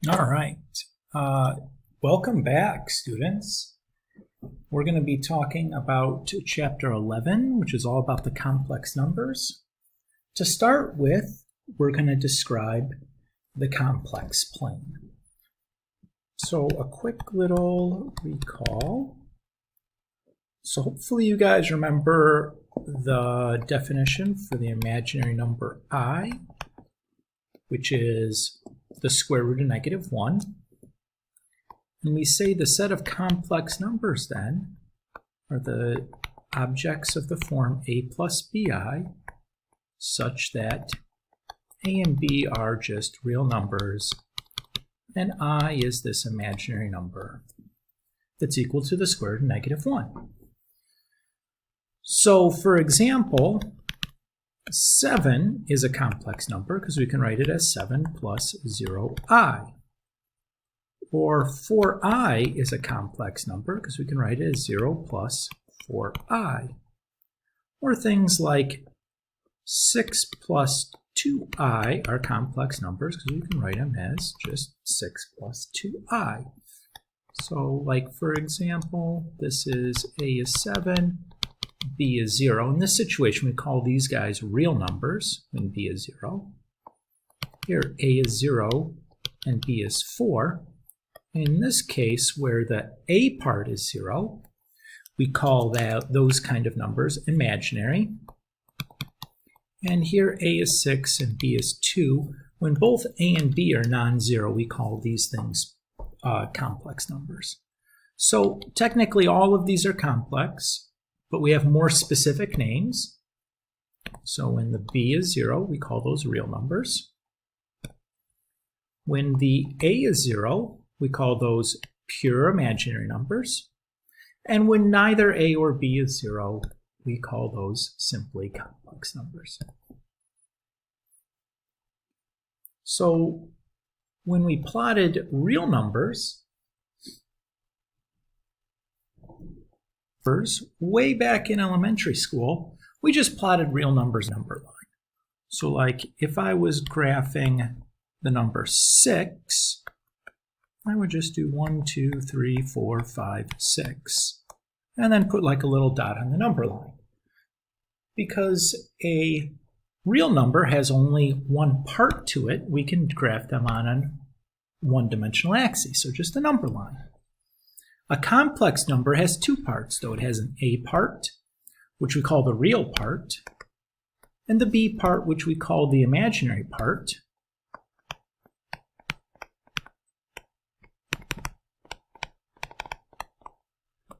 All right. Welcome back, students. We're going to be talking about Chapter 11, which is all about the complex numbers. To start with, we're going to describe the complex plane. So a quick little recall. So hopefully you guys remember the definition for the imaginary number I, which is the square root of -1. And we say the set of complex numbers then are the objects of the form a plus bi such that a and b are just real numbers and I is this imaginary number that's equal to the square root of -1. So for example, 7 is a complex number because we can write it as 7 plus 0i. Or 4i is a complex number because we can write it as 0 plus 4i. Or things like 6 plus 2i are complex numbers because we can write them as just 6 plus 2i. So like for example, this is a is 7, b is 0. In this situation, we call these guys real numbers when b is 0. Here, a is 0 and b is 4. In this case, where the a part is 0, we call those kind of numbers imaginary. And here, a is 6 and b is 2. When both a and b are non-zero, we call these things complex numbers. So technically, all of these are complex, but we have more specific names. So when the b is 0, we call those real numbers. When the a is 0, we call those pure imaginary numbers. And when neither a or b is 0, we call those simply complex numbers. So when we plotted real numbers, way back in elementary school, we just plotted real numbers number line. So like if I was graphing the number 6, I would just do 1, 2, 3, 4, 5, 6, and then put like a little dot on the number line. Because a real number has only one part to it, we can graph them on a one-dimensional axis, so just a number line. A complex number has two parts, though. It has an a part, which we call the real part, and the b part, which we call the imaginary part.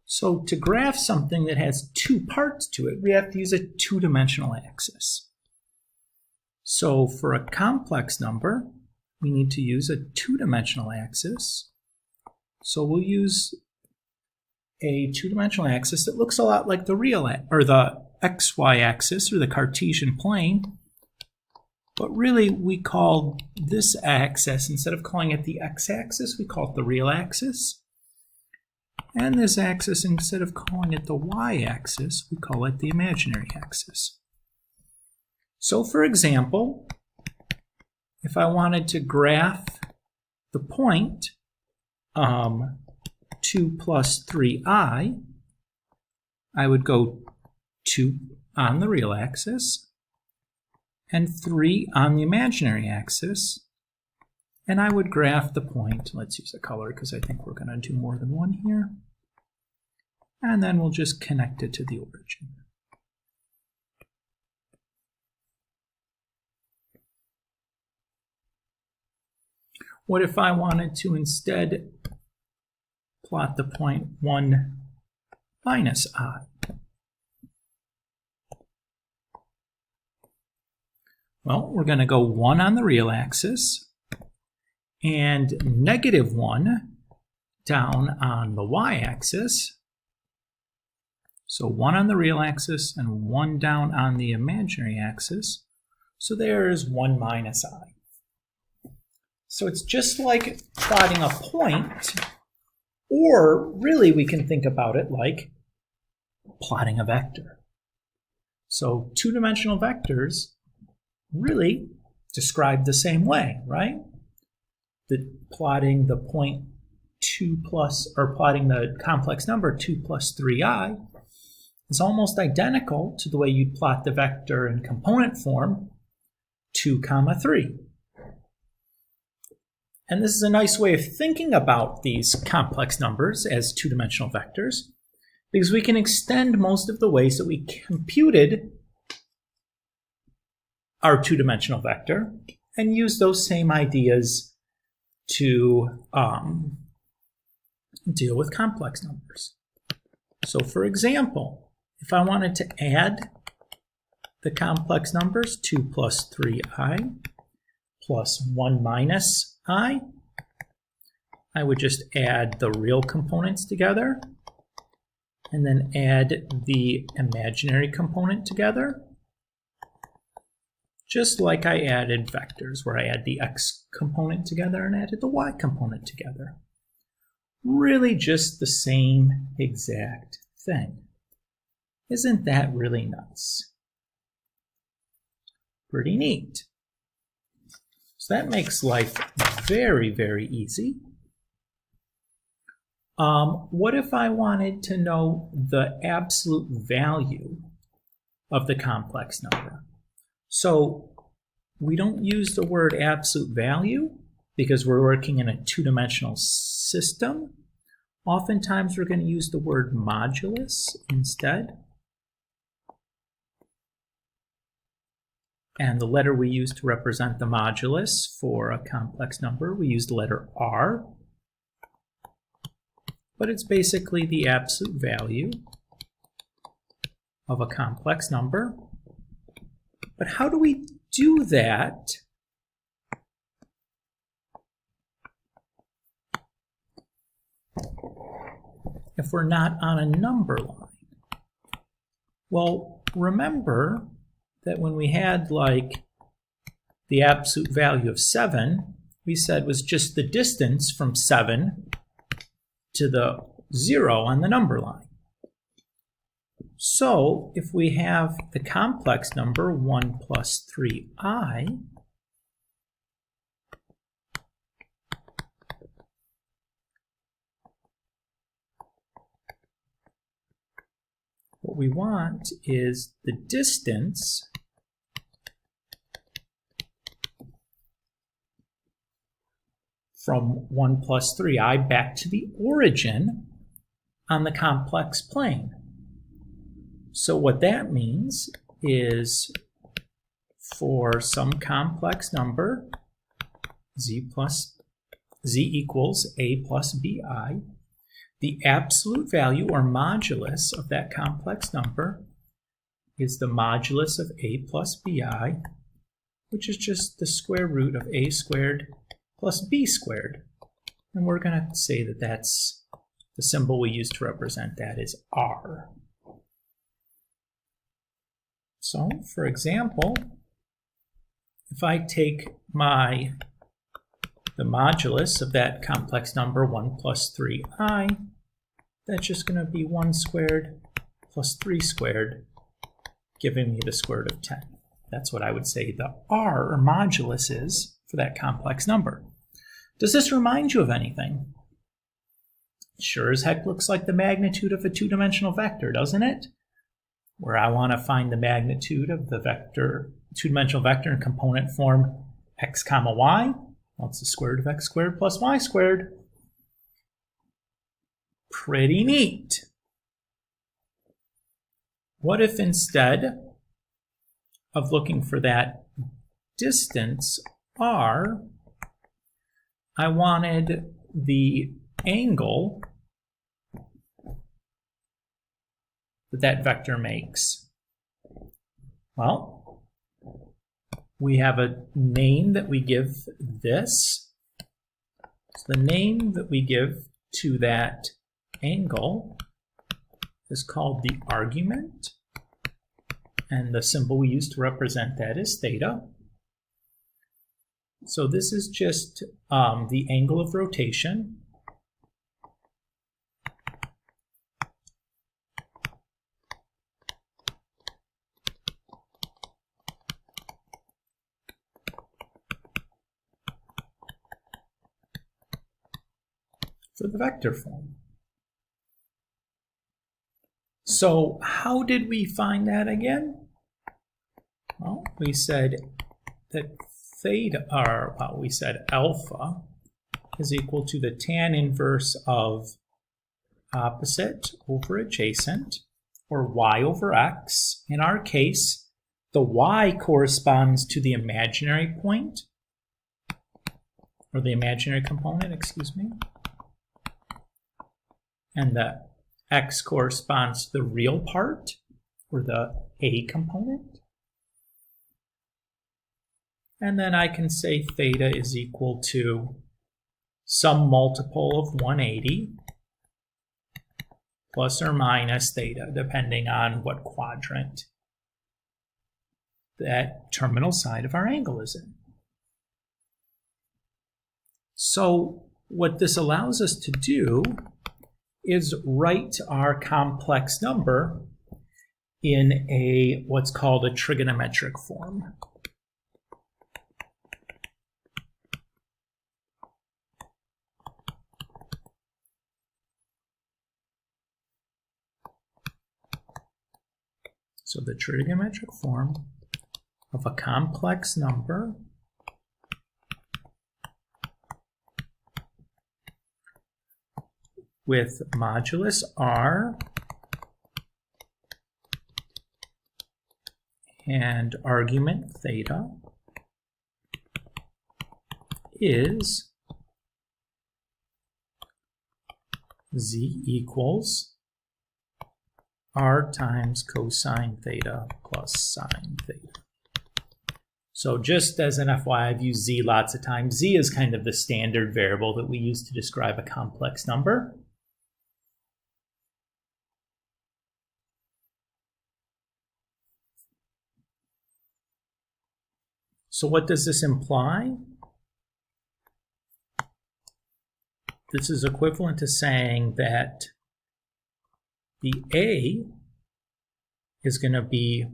So to graph something that has two parts to it, we have to use a two-dimensional axis. So for a complex number, we need to use a two-dimensional axis. So we'll use a two-dimensional axis that looks a lot like the real or the xy axis or the Cartesian plane, but really we call this axis, instead of calling it the x-axis, we call it the real axis. And this axis, instead of calling it the y-axis, we call it the imaginary axis. So for example, if I wanted to graph the point 2 plus 3i, I would go 2 on the real axis and 3 on the imaginary axis, and I would graph the point. Let's use a color because I think we're going to do more than one here. And then we'll just connect it to the origin. What if I wanted to instead plot the point 1 minus I? Well, we're going to go 1 on the real axis and -1 down on the y-axis. So 1 on the real axis and 1 down on the imaginary axis. So there is 1 minus I. So it's just like plotting a point, or really we can think about it like plotting a vector. So two-dimensional vectors really described the same way, right? plotting the point 2 plus, or plotting the complex number 2 plus 3i is almost identical to the way you'd plot the vector in component form 2 comma 3. And this is a nice way of thinking about these complex numbers as two-dimensional vectors, because we can extend most of the ways that we computed our two-dimensional vector and use those same ideas to deal with complex numbers. So for example, if I wanted to add the complex numbers 2 plus 3i plus 1 minus I would just add the real components together and then add the imaginary component together, just like I added vectors, where I add the x component together and added the y component together. Really just the same exact thing. Isn't that really nice? Pretty neat. So that makes life very, very easy. What if I wanted to know the absolute value of the complex number? So we don't use the word absolute value because we're working in a two-dimensional system. Oftentimes we're going to use the word modulus instead. And the letter we use to represent the modulus for a complex number, we use the letter R. But it's basically the absolute value of a complex number. But how do we do that if we're not on a number line? Well, remember that when we had like the absolute value of 7, we said was just the distance from 7 to the 0 on the number line. So if we have the complex number 1 plus 3i, what we want is the distance from 1 plus 3i back to the origin on the complex plane. So what that means is for some complex number, z equals a plus bi, the absolute value or modulus of that complex number is the modulus of a plus bi, which is just the square root of a squared plus b squared. And we're going to say that that's the symbol we use to represent that is r. So, for example, if I take the modulus of that complex number 1 plus 3i, that's just going to be 1 squared plus 3 squared, giving me the square root of 10. That's what I would say the r, or modulus, is for that complex number. Does this remind you of anything? Sure as heck looks like the magnitude of a two-dimensional vector, doesn't it? Where I want to find the magnitude of the vector, two-dimensional vector in component form x comma y. Well, it's the square root of x squared plus y squared. Pretty neat. What if instead of looking for that distance r, I wanted the angle that vector makes? Well, we have a name that we give this. So the name that we give to that angle is called the argument, and the symbol we use to represent that is theta. So this is just the angle of rotation. for the vector form. So how did we find that again? Well, we said that we said alpha is equal to the tan inverse of opposite over adjacent, or y over x. In our case, the y corresponds to the imaginary point, or the imaginary component, excuse me, and the x corresponds to the real part, or the a component. And then I can say theta is equal to some multiple of 180 plus or minus theta, depending on what quadrant that terminal side of our angle is in. So what this allows us to do is write our complex number in what's called a trigonometric form. So the trigonometric form of a complex number with modulus r and argument theta is z equals r times cosine theta plus sine theta. So just as an FYI, I've used z lots of times. Z is kind of the standard variable that we use to describe a complex number. So what does this imply? This is equivalent to saying that the A is going to be,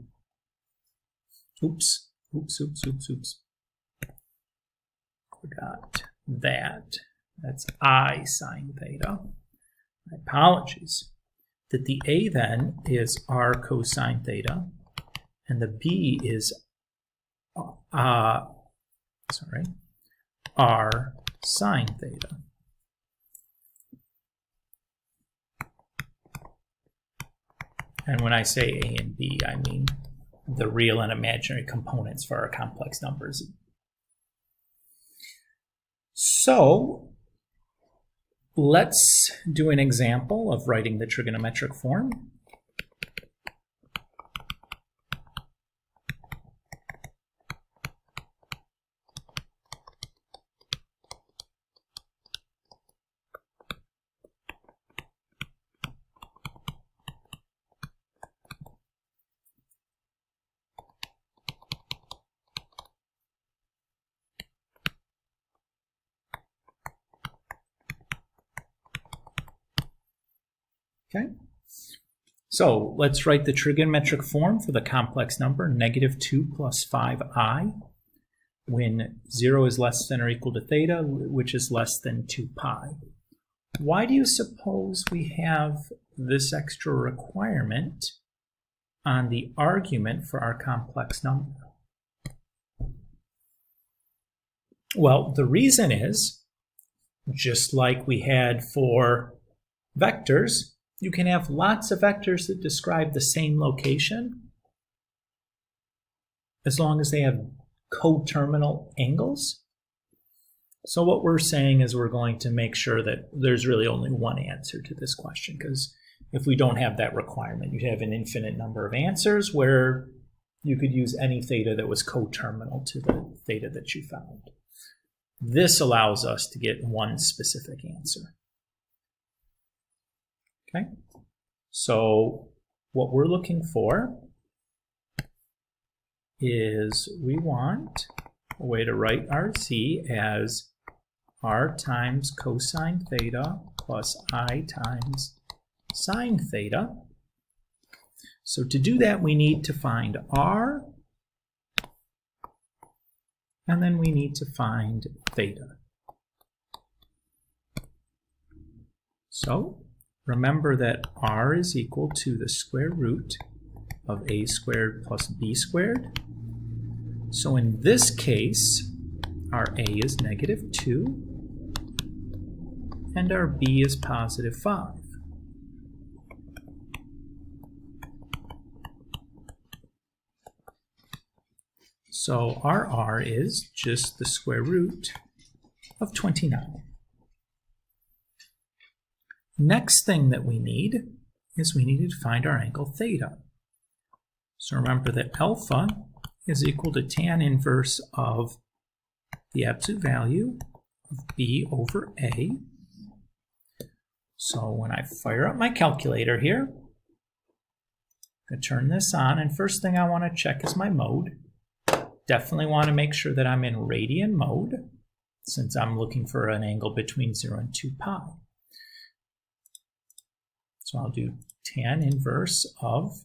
oops, forgot that. That's I sine theta. My apologies. That the A then is R cosine theta, and the B is R sine theta. And when I say A and B, I mean the real and imaginary components for our complex numbers. So let's do an example of writing the trigonometric form. Okay, so let's write the trigonometric form for the complex number -2 plus 5i when 0 is less than or equal to theta, which is less than 2 pi. Why do you suppose we have this extra requirement on the argument for our complex number? Well, the reason is, just like we had for vectors, you can have lots of vectors that describe the same location as long as they have coterminal angles. So what we're saying is we're going to make sure that there's really only one answer to this question, because if we don't have that requirement, you'd have an infinite number of answers where you could use any theta that was coterminal to the theta that you found. This allows us to get one specific answer. Okay, so what we're looking for is we want a way to write our z as r times cosine theta plus I times sine theta. So to do that, we need to find r, and then we need to find theta. So remember that r is equal to the square root of a squared plus b squared. So in this case, our a is -2 and our b is +5. So our r is just the square root of 29. Next thing that we need is we need to find our angle theta. So remember that alpha is equal to tan inverse of the absolute value of b over a. So when I fire up my calculator here, I'm going to turn this on, and first thing I want to check is my mode. Definitely want to make sure that I'm in radian mode, since I'm looking for an angle between 0 and 2 pi. So I'll do tan inverse of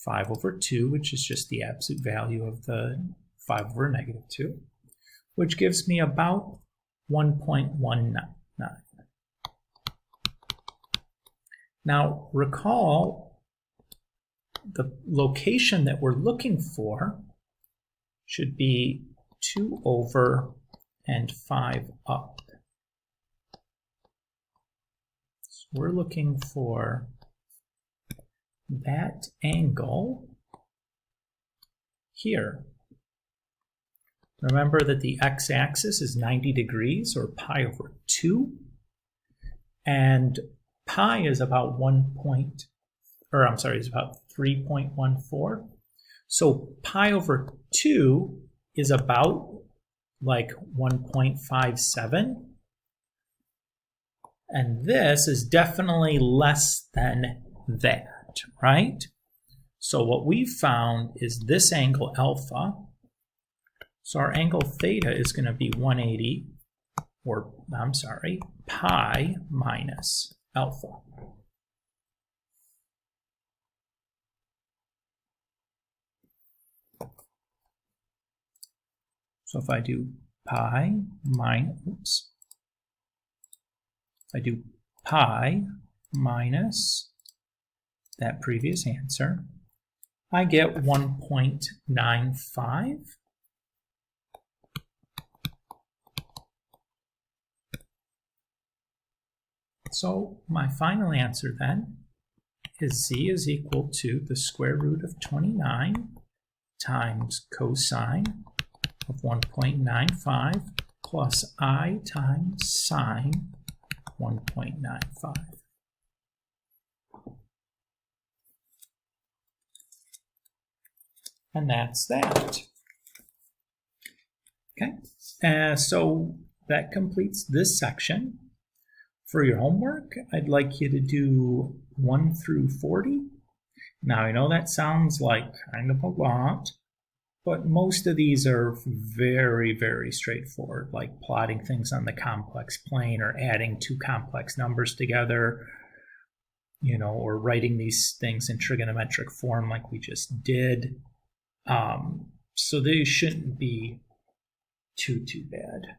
5 over 2, which is just the absolute value of the 5 over -2, which gives me about 1.19. Now recall the location that we're looking for should be 2 over and 5 up. So we're looking for that angle here. Remember that the x-axis is 90 degrees, or pi over 2, and pi is about 3.14. So pi over 2 is about like 1.57. And this is definitely less than that, right? So what we found is this angle alpha. So our angle theta is going to be 180, or I'm sorry, pi minus alpha. So if I do pi minus, that previous answer, I get 1.95. So my final answer then is z is equal to the square root of 29 times cosine of 1.95 plus I times sine 1.95. And that's that. Okay, so that completes this section. For your homework, I'd like you to do 1 through 40. Now, I know that sounds like kind of a lot, but most of these are very, very straightforward, like plotting things on the complex plane or adding two complex numbers together, you know, or writing these things in trigonometric form like we just did. So they shouldn't be too bad.